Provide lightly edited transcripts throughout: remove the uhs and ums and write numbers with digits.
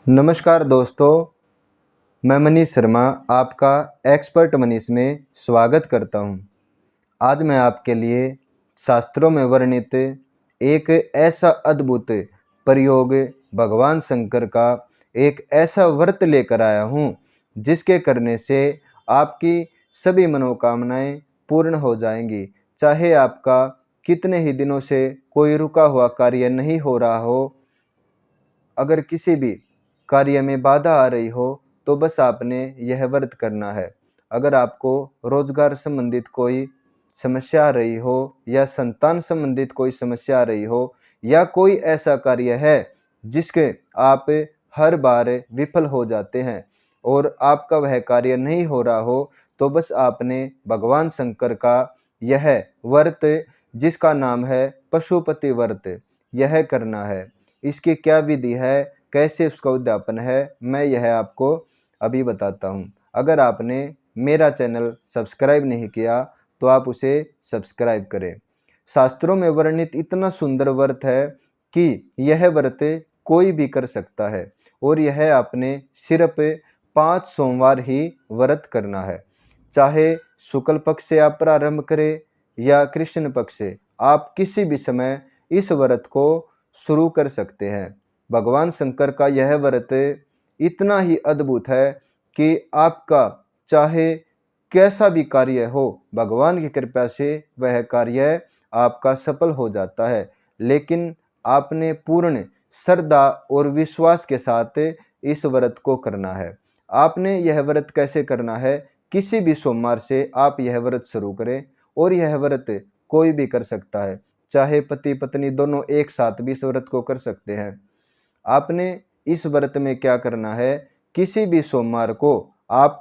नमस्कार दोस्तों, मैं मनीष शर्मा आपका एक्सपर्ट मनीष में स्वागत करता हूं। आज मैं आपके लिए शास्त्रों में वर्णित एक ऐसा अद्भुत प्रयोग भगवान शंकर का एक ऐसा व्रत लेकर आया हूं, जिसके करने से आपकी सभी मनोकामनाएं पूर्ण हो जाएंगी। चाहे आपका कितने ही दिनों से कोई रुका हुआ कार्य नहीं हो रहा हो, अगर किसी भी कार्य में बाधा आ रही हो तो बस आपने यह व्रत करना है। अगर आपको रोजगार संबंधित कोई समस्या आ रही हो या संतान संबंधित कोई समस्या आ रही हो या कोई ऐसा कार्य है जिसके आप हर बार विफल हो जाते हैं और आपका वह कार्य नहीं हो रहा हो, तो बस आपने भगवान शंकर का यह व्रत, जिसका नाम है पशुपति व्रत, यह करना है। इसकी क्या विधि है, कैसे उसका उद्यापन है, मैं यह आपको अभी बताता हूँ। अगर आपने मेरा चैनल सब्सक्राइब नहीं किया तो आप उसे सब्सक्राइब करें। शास्त्रों में वर्णित इतना सुंदर व्रत है कि यह व्रत कोई भी कर सकता है और यह आपने सिर्फ 5 सोमवार ही व्रत करना है। चाहे शुक्ल पक्ष से आप प्रारंभ करें या कृष्ण पक्ष से, आप किसी भी समय इस व्रत को शुरू कर सकते हैं। भगवान शंकर का यह व्रत इतना ही अद्भुत है कि आपका चाहे कैसा भी कार्य हो, भगवान की कृपा से वह कार्य आपका सफल हो जाता है। लेकिन आपने पूर्ण श्रद्धा और विश्वास के साथ इस व्रत को करना है। आपने यह व्रत कैसे करना है? किसी भी सोमवार से आप यह व्रत शुरू करें और यह व्रत कोई भी कर सकता है। चाहे पति पत्नी दोनों एक साथ भी इस व्रत को कर सकते हैं। आपने इस व्रत में क्या करना है? किसी भी सोमवार को आप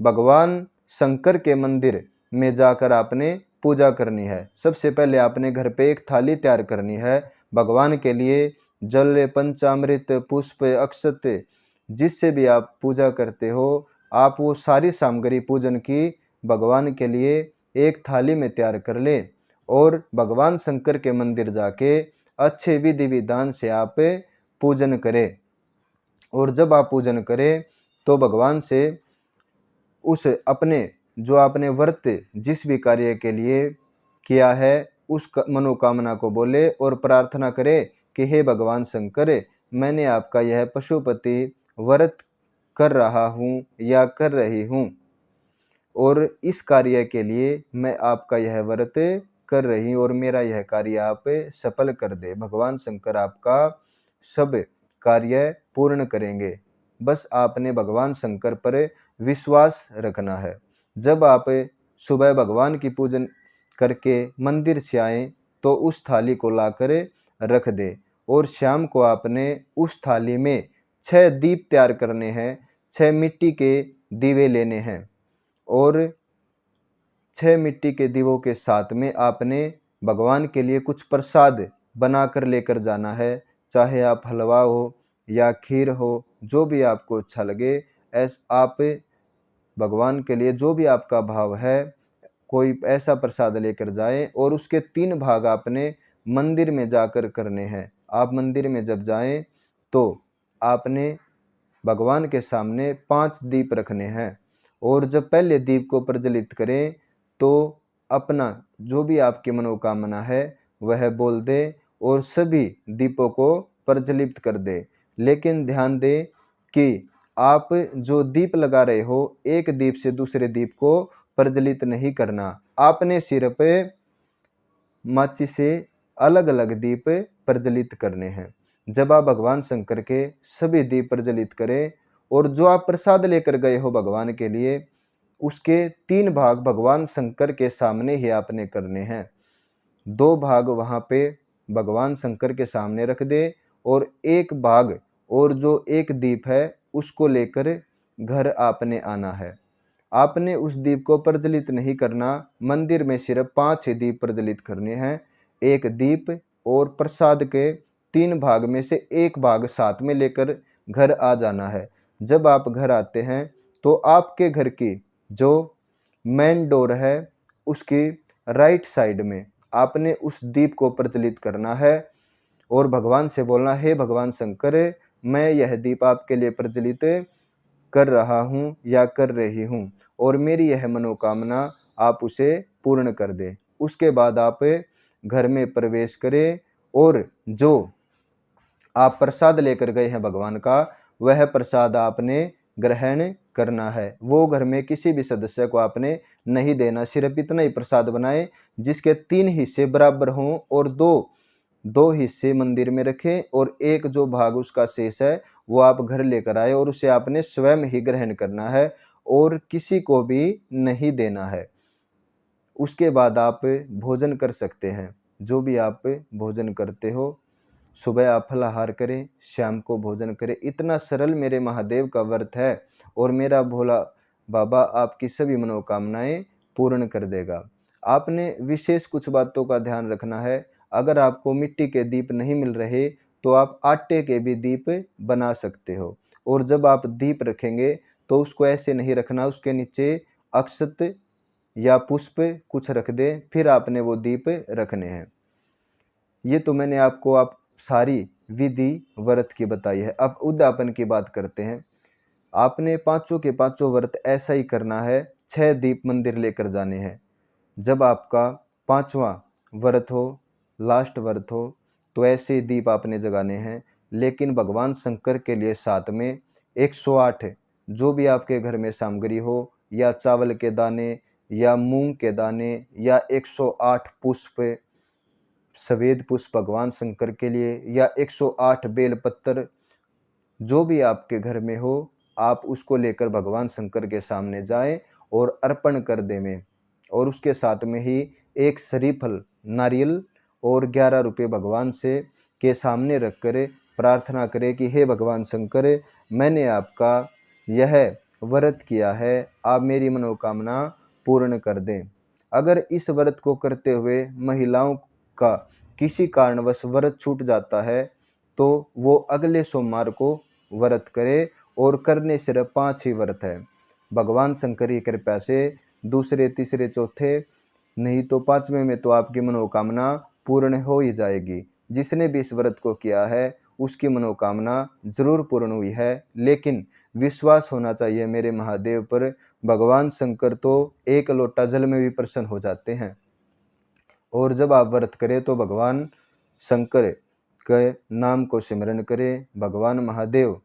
भगवान शंकर के मंदिर में जाकर आपने पूजा करनी है। सबसे पहले आपने घर पे एक थाली तैयार करनी है। भगवान के लिए जल, पंचामृत, पुष्प, अक्षत, जिससे भी आप पूजा करते हो, आप वो सारी सामग्री पूजन की भगवान के लिए एक थाली में तैयार कर लें और भगवान शंकर के मंदिर जाके अच्छे विधि विधान से आप पूजन करें। और जब आप पूजन करें तो भगवान से उस अपने जो आपने व्रत जिस भी कार्य के लिए किया है उस मनोकामना को बोले और प्रार्थना करे कि हे भगवान शंकर, मैंने आपका यह पशुपति व्रत कर रहा हूँ या कर रही हूँ और इस कार्य के लिए मैं आपका यह व्रत कर रही हूँ और मेरा यह कार्य आप सफल कर दे। भगवान शंकर आपका सब कार्य पूर्ण करेंगे। बस आपने भगवान शंकर पर विश्वास रखना है। जब आप सुबह भगवान की पूजन करके मंदिर से आएँ तो उस थाली को लाकर रख दें और शाम को आपने उस थाली में 6 दीप तैयार करने हैं। 6 मिट्टी के दीवे लेने हैं और 6 मिट्टी के दीवों के साथ में आपने भगवान के लिए कुछ प्रसाद बनाकर लेकर जाना है। चाहे आप हलवा हो या खीर हो, जो भी आपको अच्छा लगे, आप भगवान के लिए जो भी आपका भाव है, कोई ऐसा प्रसाद लेकर जाएं और उसके 3 भाग आपने मंदिर में जाकर करने हैं। आप मंदिर में जब जाएं तो आपने भगवान के सामने 5 दीप रखने हैं और जब पहले दीप को प्रज्वलित करें तो अपना जो भी आपकी मनोकामना है वह बोल दे और सभी दीपों को प्रज्वलित कर दे। लेकिन ध्यान दें कि आप जो दीप लगा रहे हो, एक दीप से दूसरे दीप को प्रज्वलित नहीं करना। आपने सिर्फ माचिस से अलग-अलग दीप प्रज्वलित करने हैं। जब आप भगवान शंकर के सभी दीप प्रज्वलित करें और जो आप प्रसाद लेकर गए हो भगवान के लिए, उसके 3 भाग भगवान शंकर के सामने ही आपने करने हैं। 2 भाग वहाँ पे भगवान शंकर के सामने रख दे और 1 भाग और जो 1 दीप है उसको लेकर घर आपने आना है। आपने उस दीप को प्रज्वलित नहीं करना। मंदिर में सिर्फ 5 ही दीप प्रज्वलित करने हैं। 1 दीप और प्रसाद के 3 भाग में से 1 भाग साथ में लेकर घर आ जाना है। जब आप घर आते हैं तो आपके घर की जो मेन डोर है उसकी राइट साइड में आपने उस दीप को प्रज्वलित करना है और भगवान से बोलना, हे भगवान शंकर, मैं यह दीप आपके लिए प्रज्वलित कर रहा हूँ या कर रही हूँ, और मेरी यह मनोकामना आप उसे पूर्ण कर दें। उसके बाद आप घर में प्रवेश करें और जो आप प्रसाद लेकर गए हैं भगवान का, वह प्रसाद आपने ग्रहण करना है। वो घर में किसी भी सदस्य को आपने नहीं देना। सिर्फ इतना ही प्रसाद बनाएं जिसके 3 हिस्से बराबर हों और दो हिस्से मंदिर में रखें, और एक जो भाग उसका शेष है वो आप घर लेकर आए और उसे आपने स्वयं ही ग्रहण करना है और किसी को भी नहीं देना है। उसके बाद आप भोजन कर सकते हैं। जो भी आप भोजन करते हो, सुबह आप फलाहार करें, शाम को भोजन करें। इतना सरल मेरे महादेव का व्रत है और मेरा भोला बाबा आपकी सभी मनोकामनाएं पूर्ण कर देगा। आपने विशेष कुछ बातों का ध्यान रखना है। अगर आपको मिट्टी के दीप नहीं मिल रहे तो आप आटे के भी दीप बना सकते हो, और जब आप दीप रखेंगे तो उसको ऐसे नहीं रखना, उसके नीचे अक्षत या पुष्प कुछ रख दें, फिर आपने वो दीप रखने हैं। ये तो मैंने आपको आप सारी विधि व्रत की बताई है। अब उद्यापन की बात करते हैं। आपने पांचों के पांचों व्रत ऐसा ही करना है। 6 दीप मंदिर लेकर जाने हैं। जब आपका 5वां व्रत हो, लास्ट व्रत हो, तो ऐसे ही दीप आपने जगाने हैं। लेकिन भगवान शंकर के लिए साथ में 108 जो भी आपके घर में सामग्री हो, या चावल के दाने या मूंग के दाने या 108 पुष्प, सफेद पुष्प भगवान शंकर के लिए, या 108 बेल पत्तर, जो भी आपके घर में हो आप उसको लेकर भगवान शंकर के सामने जाएं और अर्पण कर दें। और उसके साथ में ही एक श्रीफल नारियल और 11 रुपये भगवान से के सामने रख कर प्रार्थना करें कि हे भगवान शंकर, मैंने आपका यह व्रत किया है, आप मेरी मनोकामना पूर्ण कर दें। अगर इस व्रत को करते हुए महिलाओं का किसी कारणवश व्रत छूट जाता है तो वो अगले सोमवार को व्रत करे, और करने सिर्फ 5 ही व्रत है। भगवान शंकर की कृपा से दूसरे, तीसरे, चौथे नहीं तो 5वें में तो आपकी मनोकामना पूर्ण हो ही जाएगी। जिसने भी इस व्रत को किया है उसकी मनोकामना जरूर पूर्ण हुई है, लेकिन विश्वास होना चाहिए मेरे महादेव पर। भगवान शंकर तो एक लोटा जल में भी प्रसन्न हो जाते हैं। और जब आप व्रत करें तो भगवान शंकर के नाम को सिमरन करें, भगवान महादेव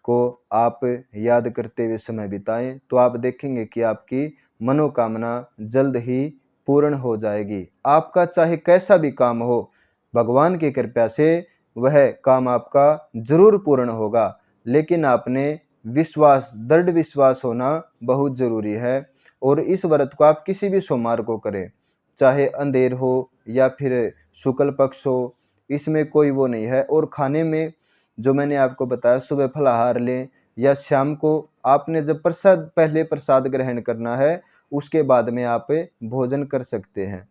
को आप याद करते हुए समय बिताएं, तो आप देखेंगे कि आपकी मनोकामना जल्द ही पूर्ण हो जाएगी। आपका चाहे कैसा भी काम हो, भगवान की कृपा से वह काम आपका जरूर पूर्ण होगा। लेकिन आपने विश्वास, दृढ़ विश्वास होना बहुत जरूरी है। और इस व्रत को आप किसी भी सोमवार को करें, चाहे अंधेर हो या फिर शुक्ल पक्ष हो, इसमें कोई वो नहीं है। और खाने में जो मैंने आपको बताया, सुबह फलाहार लें या शाम को आपने जब पहले प्रसाद ग्रहण करना है, उसके बाद में आप भोजन कर सकते हैं।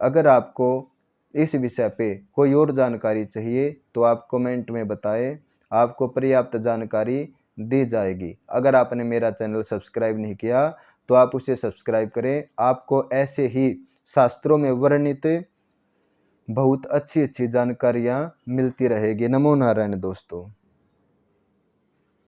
अगर आपको इस विषय पे कोई और जानकारी चाहिए तो आप कमेंट में बताएं, आपको पर्याप्त जानकारी दी जाएगी। अगर आपने मेरा चैनल सब्सक्राइब नहीं किया तो आप उसे सब्सक्राइब करें। आपको ऐसे ही शास्त्रों में वर्णित बहुत अच्छी अच्छी जानकारियाँ मिलती रहेगी। नमो नारायण दोस्तों।